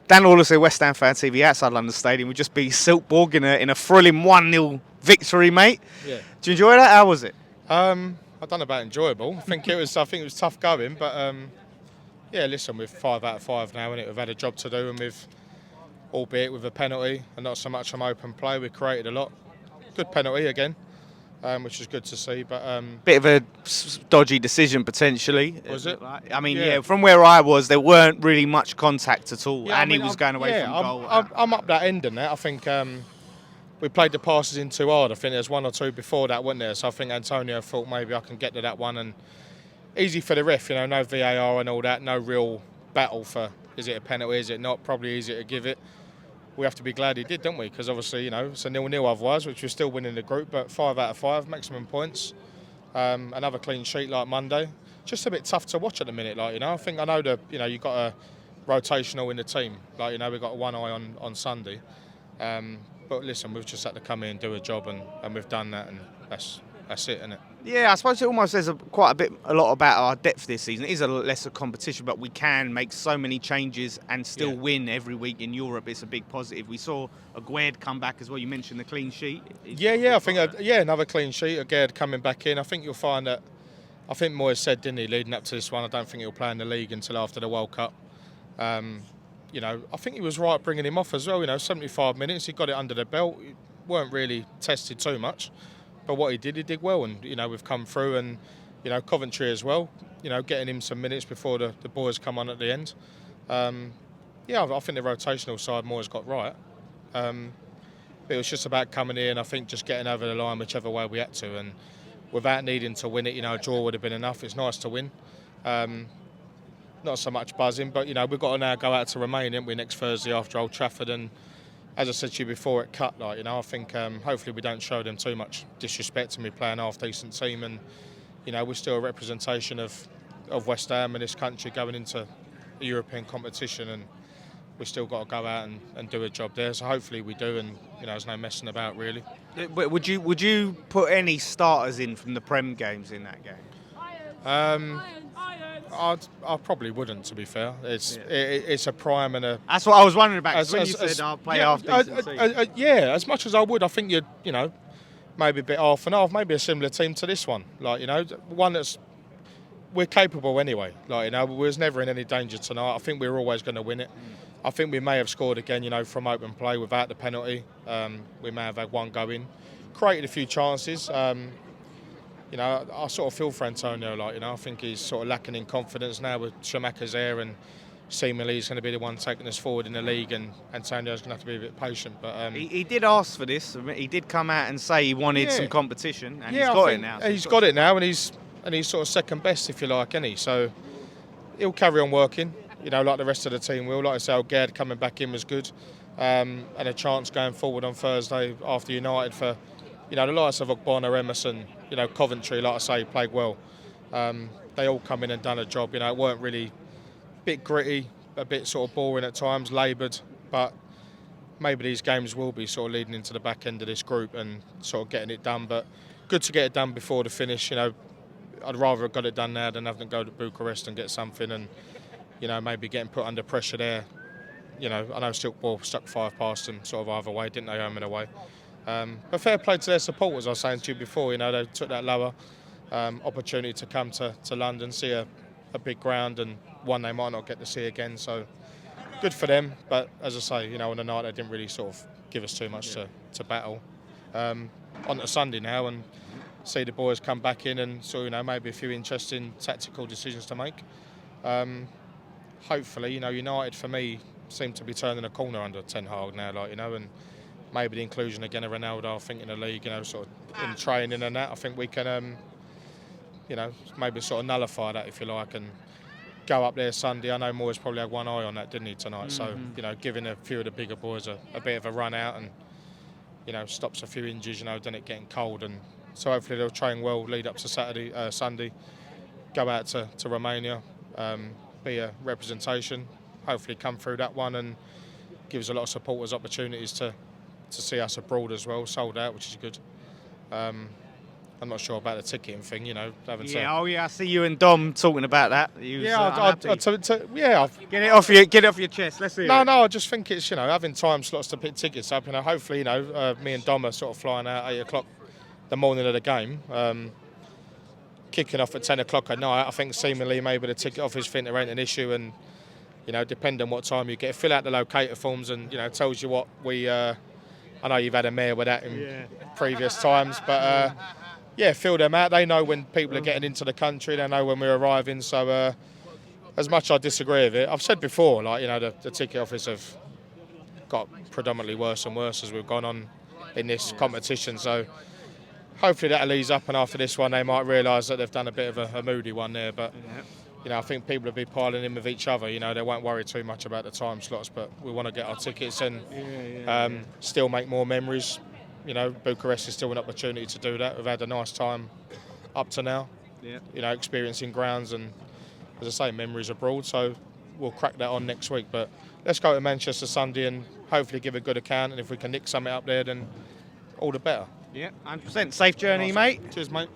Dan Lawless here, West Ham Fan TV outside London Stadium. We just beat Silkeborg in a thrilling 1-0 victory, mate. Yeah. Do you enjoy that? How was it? I don't know about enjoyable. I think it was tough going, but yeah. Listen, we're 5 out of 5 now, and we've had a job to do, and albeit with a penalty and not so much on open play, we created a lot. Good penalty again, which is good to see. But Bit of a dodgy decision potentially. Was it? I mean, Yeah. yeah. From where I was, there weren't really much contact at all, yeah, and he was going away from goal. I'm up that end in that. I think we played the passes in too hard. I think there's one or two before that, wasn't there? So I think Antonio thought maybe I can get to that one, and easy for the ref, no VAR and all that, no real battle for is it a penalty, is it not? Probably easier to give it. We have to be glad he did, don't we? Because obviously, it's a 0-0 otherwise, which we're still winning the group, but 5 out of 5, maximum points. Another clean sheet like Monday. Just a bit tough to watch at the minute, I know you've got a rotational in the team. We've got one eye on Sunday. But listen, we've just had to come in and do a job, and we've done that, and that's it, isn't it? Yeah, I suppose it almost says quite a lot about our depth this season. It is a lesser competition, but we can make so many changes and still win every week in Europe. It's a big positive. We saw Aguerd come back as well. You mentioned the clean sheet. I think another clean sheet. Aguerd coming back in. I think you'll find that. I think Moyes said, didn't he, leading up to this one, I don't think he'll play in the league until after the World Cup. I think he was right bringing him off as well. 75 minutes, he got it under the belt. He weren't really tested too much. But what he did well, and we've come through, and Coventry as well. Getting him some minutes before the boys come on at the end. I think the rotational side Moyes got right. But it was just about coming in. I think just getting over the line whichever way we had to, and without needing to win it. A draw would have been enough. It's nice to win. Not so much buzzing, but we've got to now go out to Romania, haven't we, next Thursday after Old Trafford, and as I said to you before, it cut. I think hopefully we don't show them too much disrespect, and we play an half-decent team, and we're still a representation of West Ham in this country going into a European competition, and we've still got to go out and do a job there. So hopefully we do, and there's no messing about really. But would you put any starters in from the Prem games in that game? I probably wouldn't, to be fair. It's a prime and a. That's what I was wondering about. When you said I'll play half decent team. Yeah, as much as I would, I think you'd maybe a bit half and half, maybe a similar team to this one. One that's we're capable anyway. We was never in any danger tonight. I think we were always going to win it. I think we may have scored again, from open play without the penalty. We may have had one go in, created a few chances. I sort of feel for Antonio, I think he's sort of lacking in confidence now with Schumacher's there, and seemingly he's going to be the one taking us forward in the league, and Antonio's going to have to be a bit patient. But he did ask for this. He did come out and say he wanted some competition, and he's got it now. He's got it now, and he's sort of second best, if you like, isn't he? So he'll carry on working, like the rest of the team will. Like I say, Gerd coming back in was good, and a chance going forward on Thursday after United for, the likes of Ogbonna, Emerson, Coventry, like I say, played well. They all come in and done a job. It weren't really a bit gritty, a bit sort of boring at times, laboured, but maybe these games will be sort of leading into the back end of this group and sort of getting it done. But good to get it done before the finish. I'd rather have got it done now than having to go to Bucharest and get something and, maybe getting put under pressure there. I know Silkeborg stuck 5 past them sort of either way, didn't they, home and away. But fair play to their supporters, I was saying to you before. They took that lower opportunity to come to London, see a big ground, and one they might not get to see again. So good for them. But as I say, on the night they didn't really sort of give us too much to battle. On to Sunday now and see the boys come back in, and so maybe a few interesting tactical decisions to make. Hopefully, United for me seem to be turning a corner under Ten Hag now, and maybe the inclusion again of Ronaldo, I think, in the league, sort of in training and that. I think we can, maybe sort of nullify that, if you like, and go up there Sunday. I know Moyes probably had one eye on that, didn't he, tonight? Mm-hmm. So, giving a few of the bigger boys a bit of a run out and, stops a few injuries, then it getting cold. And so hopefully they'll train well, lead up to Sunday, go out to Romania, be a representation, hopefully come through that one and gives a lot of supporters opportunities to see us abroad as well, sold out, which is good. I'm not sure about the ticketing thing, you know. Yeah, oh yeah, I see you and Dom talking about that. Get it off your chest. Let's hear it. No, I just think it's, you know, having time slots to pick tickets up. You know, hopefully, you know, me and Dom are sort of flying out 8 o'clock the morning of the game, kicking off at 10 o'clock at night. I think seemingly maybe the ticket office think there ain't an issue, and you know, depending on what time you get, fill out the locator forms, and you know, tells you what we. I know you've had a mare with that in previous times, but. Yeah, fill them out. They know when people are getting into the country. They know when we're arriving. So, as much as I disagree with it, I've said before, like, you know, the ticket office have got predominantly worse and worse as we've gone on in this competition. So, hopefully that'll ease up, and after this one, they might realise that they've done a bit of a moody one there. But you know, I think people will be piling in with each other. You know, they won't worry too much about the time slots, but we want to get our tickets and still make more memories. You know, Bucharest is still an opportunity to do that. We've had a nice time up to now. Yeah. You know, experiencing grounds and, as I say, memories abroad. So we'll crack that on next week. But let's go to Manchester Sunday and hopefully give a good account. And if we can nick something up there, then all the better. Yeah, 100%. Safe journey, mate. Cheers, mate.